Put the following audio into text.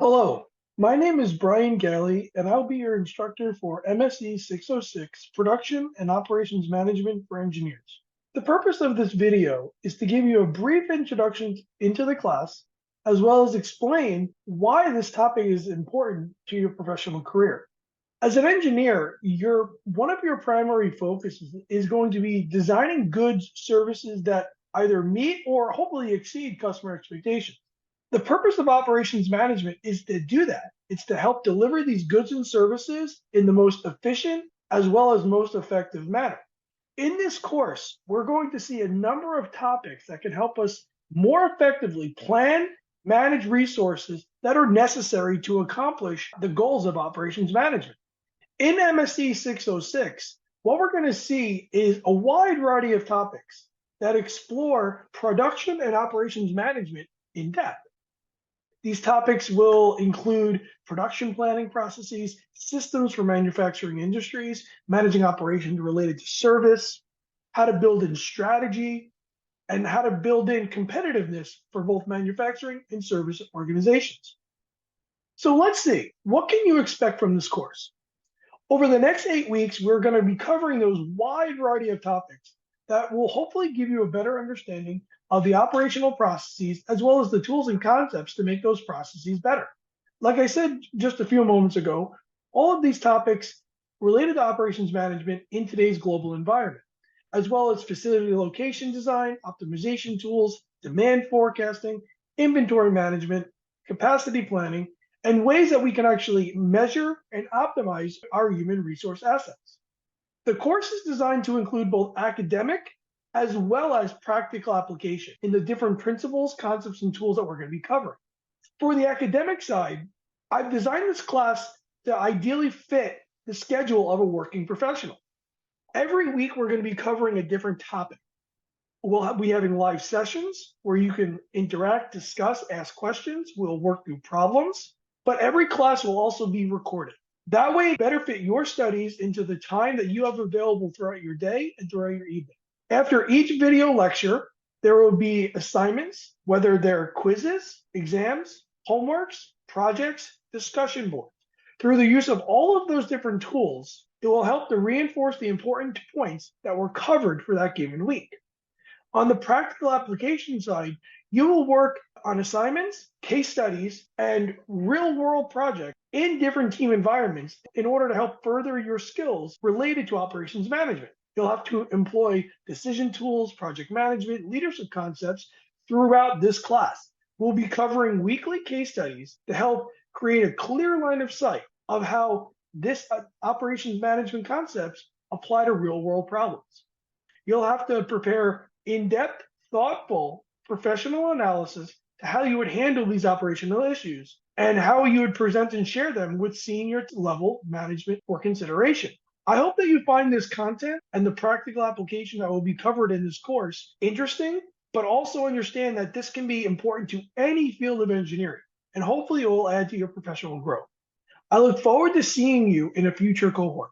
Hello, my name is Brian Galli, and I'll be your instructor for MSE 606, Production and Operations Management for Engineers. The purpose of this video is to give you a brief introduction into the class, as well as explain why this topic is important to your professional career. As an engineer, one of your primary focuses is going to be designing goods, services that either meet or hopefully exceed customer expectations. The purpose of operations management is to do that. It's to help deliver these goods and services in the most efficient as well as most effective manner. In this course, we're going to see a number of topics that can help us more effectively plan, manage resources that are necessary to accomplish the goals of operations management. In MSE 606, what we're going to see is a wide variety of topics that explore production and operations management in depth. These topics will include production planning processes, systems for manufacturing industries, managing operations related to service, how to build in strategy, and how to build in competitiveness for both manufacturing and service organizations. So let's see, what can you expect from this course? Over the next 8 weeks, we're going to be covering those wide variety of topics that will hopefully give you a better understanding of the operational processes, as well as the tools and concepts to make those processes better. Like I said just a few moments ago, all of these topics related to operations management in today's global environment, as well as facility location design, optimization tools, demand forecasting, inventory management, capacity planning, and ways that we can actually measure and optimize our human resource assets. The course is designed to include both academic as well as practical application in the different principles, concepts, and tools that we're going to be covering. For the academic side, I've designed this class to ideally fit the schedule of a working professional. Every week, we're going to be covering a different topic. We'll be having live sessions where you can interact, discuss, ask questions. We'll work through problems, but every class will also be recorded. That way, better fit your studies into the time that you have available throughout your day and throughout your evening. After each video lecture, there will be assignments, whether they're quizzes, exams, homeworks, projects, discussion boards. Through the use of all of those different tools, it will help to reinforce the important points that were covered for that given week. On the practical application side, you will work on assignments, case studies, and real-world projects in different team environments in order to help further your skills related to operations management. You'll have to employ decision tools, project management, leadership concepts throughout this class. We'll be covering weekly case studies to help create a clear line of sight of how this operations management concepts apply to real-world problems. You'll have to prepare in-depth, thoughtful, professional analysis to how you would handle these operational issues and how you would present and share them with senior level management for consideration. I hope that you find this content and the practical application that will be covered in this course interesting, but also understand that this can be important to any field of engineering, and hopefully it will add to your professional growth. I look forward to seeing you in a future cohort.